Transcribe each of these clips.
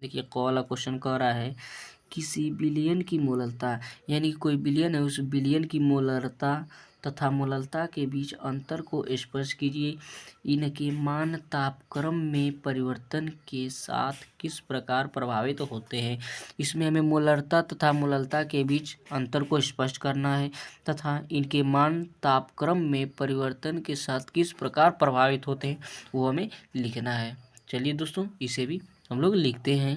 देखिए वाला क्वेश्चन कह रहा है किसी विलयन की मोलरता, यानी कि कोई विलयन है, उस विलयन की मोलरता तथा मोलरता के बीच अंतर को स्पष्ट कीजिए। इनके मान तापक्रम में परिवर्तन के साथ किस प्रकार प्रभावित होते हैं। इसमें हमें मोलरता तथा मोलरता के बीच अंतर को स्पष्ट करना है तथा इनके मान तापक्रम में परिवर्तन के साथ किस प्रकार प्रभावित होते हैं वो हमें लिखना है। चलिए दोस्तों, इसे भी हम लोग लिखते हैं।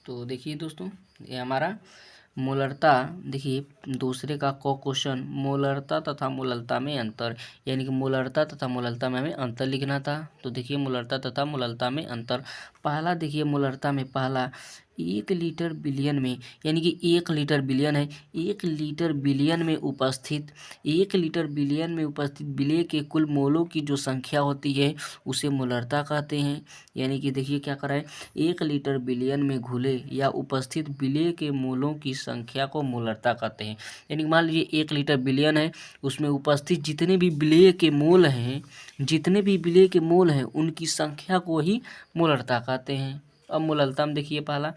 तो देखिए दोस्तों, ये हमारा मोलरता, देखिए दूसरे का क्वेश्चन मोलरता तथा मोलरता में अंतर, यानी कि मोलरता तथा मोलरता में हमें अंतर लिखना था। तो देखिए मोलरता तथा मोलरता में अंतर, पहला देखिए मोलरता में पहला 1 लीटर बिलियन में, यानी कि 1 लीटर बिलियन है, 1 लीटर बिलियन में उपस्थित 1 लीटर बिलियन में उपस्थित विलेय के कुल मोलों की जो संख्या होती है उसे मोलरता कहते हैं। यानी कि देखिए क्या कर रहा है, 1 लीटर बिलियन में घुले या उपस्थित विलेय के मोलों की संख्या को मोलरता कहते हैं। यानी कि मान लीजिए 1 लीटर बिलियन है, उसमें उपस्थित जितने भी विलेय के मोल हैं, जितने भी विलेय के मोल हैं उनकी संख्या को ही मोलरता कहते हैं। अब मोलरता में देखिए पहला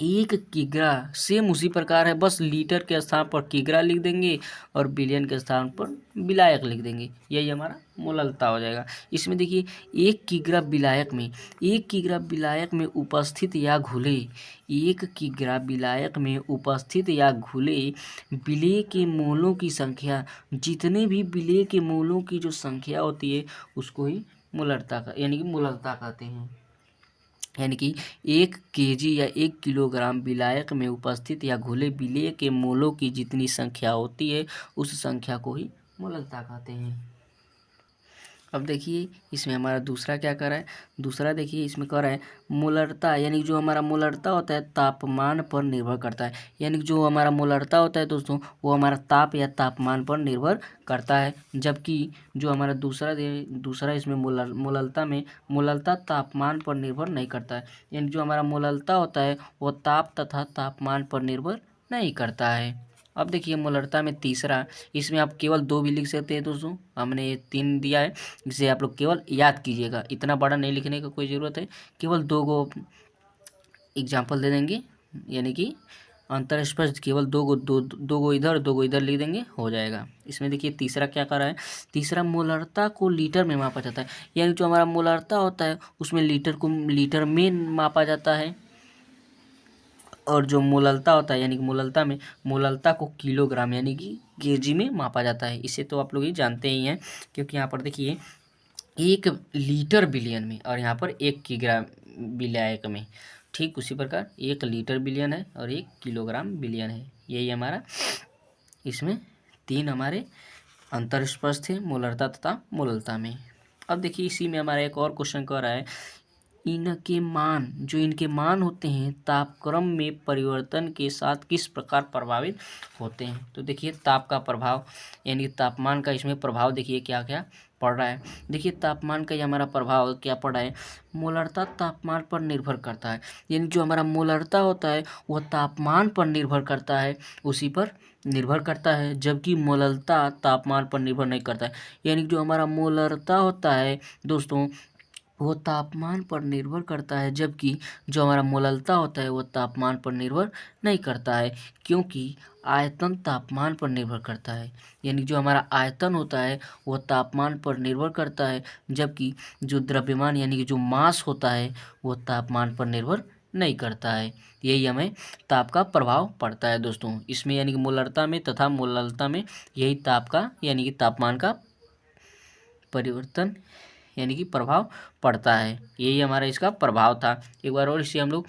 1 किग्रा, सेम उसी प्रकार है, बस लीटर के स्थान पर किग्रा लिख देंगे और बिलियन के स्थान पर विलायक लिख देंगे, यही हमारा मोलरता हो जाएगा। इसमें देखिए 1 किग्रा विलायक में, 1 किग्रा विलायक में उपस्थित या घुले, 1 किग्रा विलायक में उपस्थित या घुले विलेय के मोलों की संख्या, जितने भी विलेय के मोलों की जो संख्या होती है उसको ही मोलरता का यानी कि मोलरता कहते हैं। यानी कि 1 kg या 1 किलोग्राम विलायक में उपस्थित या घुले विलेय के मोलों की जितनी संख्या होती है उस संख्या को ही मोलरता कहते हैं। अब देखिए इसमें हमारा दूसरा क्या कर रहा है, दूसरा देखिए इसमें कह रहा है मोलरता, यानी जो हमारा मोलरता होता है तापमान पर निर्भर करता है। यानी जो हमारा मोलरता होता है दोस्तों वो हमारा ताप या तापमान पर निर्भर करता है, जबकि जो हमारा दूसरा इसमें मोलरता में मोलरता तापमान पर निर्भर नहीं करता है। यानी जो हमारा मोलरता होता है वो ताप तथा तापमान पर निर्भर नहीं करता है। अब देखिए मोलरता में तीसरा, इसमें आप केवल 2 भी लिख सकते हैं दोस्तों, हमने 3 दिया है, इसे आप लोग केवल याद कीजिएगा, इतना बड़ा नहीं लिखने का कोई ज़रूरत है, केवल 2 गो एग्जाम्पल दे देंगे, यानी कि अंतर स्पष्ट केवल 2 गो इधर 2 गो इधर लिख देंगे, हो जाएगा। इसमें देखिए तीसरा क्या कर रहा है, तीसरा मोलरता को लीटर में मापा जाता है। यानी जो हमारा मोलरता होता है उसमें लीटर को लीटर में मापा जाता है, और जो मोलरता होता है यानी कि मोलरता में मोलरता को किलोग्राम यानी कि केजी में मापा जाता है। इसे तो आप लोग ही जानते ही हैं, क्योंकि यहाँ पर देखिए 1 लीटर बिलियन में और यहाँ पर 1 किग्रा विलायक में, ठीक उसी प्रकार 1 लीटर बिलियन है और 1 किलोग्राम बिलियन है, यही हमारा इसमें 3 हमारे अंतर स्पष्ट थे मोलरता तथा मोलरता में। अब देखिए इसी में हमारा एक और क्वेश्चन कह रहा है इनके मान होते हैं तापक्रम में परिवर्तन के साथ किस प्रकार प्रभावित होते हैं। तो देखिए ताप का प्रभाव यानी कि तापमान का इसमें प्रभाव देखिए क्या क्या पड़ रहा है। देखिए तापमान का ये हमारा प्रभाव क्या पड़ रहा है, मोलरता तापमान पर निर्भर करता है। यानी जो हमारा मोलरता होता है वह तापमान पर निर्भर करता है, उसी पर निर्भर करता है, जबकि मोलरता तापमान पर निर्भर नहीं करता है। यानी जो हमारा मोलरता होता है दोस्तों वो तापमान पर निर्भर करता है, जबकि जो हमारा मोलरता होता है वो तापमान पर निर्भर नहीं करता है, क्योंकि आयतन तापमान पर निर्भर करता है। यानी जो हमारा आयतन होता है वो तापमान पर निर्भर करता है, जबकि जो द्रव्यमान यानी कि जो मास होता है वो तापमान पर निर्भर नहीं करता है। यही हमें ताप का प्रभाव पड़ता है दोस्तों इसमें, यानी कि मोलरता में तथा मोलरता में यही ताप का यानी कि तापमान का परिवर्तन यानी कि प्रभाव पड़ता है। यही हमारा इसका प्रभाव था। एक बार और इसे हम लोग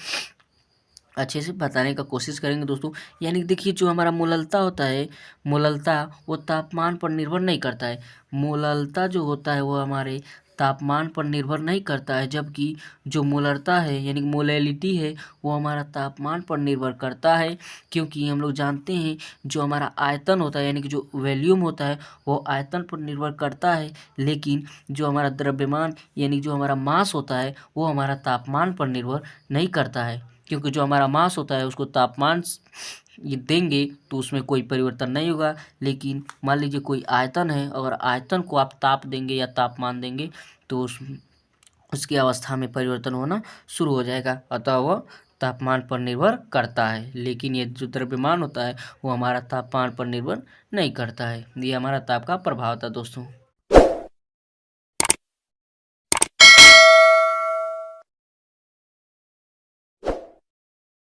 अच्छे से बताने का कोशिश करेंगे दोस्तों। यानी कि देखिए जो हमारा मोलरता होता है, मोलरता वो तापमान पर निर्भर नहीं करता है। मोलरता जो होता है वो हमारे तापमान पर निर्भर नहीं करता है, जबकि जो मोलरता है यानी कि मोलैलिटी है वो हमारा तापमान पर निर्भर करता है, क्योंकि हम लोग जानते हैं जो हमारा आयतन होता है यानी कि जो वॉल्यूम होता है वो आयतन पर निर्भर करता है, लेकिन जो हमारा द्रव्यमान यानी जो हमारा मास होता है वो हमारा तापमान पर निर्भर नहीं करता है, क्योंकि जो हमारा मास होता है उसको तापमान ये देंगे तो उसमें कोई परिवर्तन नहीं होगा। लेकिन मान लीजिए कोई आयतन है, अगर आयतन को आप ताप देंगे या तापमान देंगे तो उसकी अवस्था में परिवर्तन होना शुरू हो जाएगा, अतः वह तापमान पर निर्भर करता है। लेकिन ये जो द्रव्यमान होता है वो हमारा तापमान पर निर्भर नहीं करता है। ये हमारा ताप का प्रभाव था दोस्तों।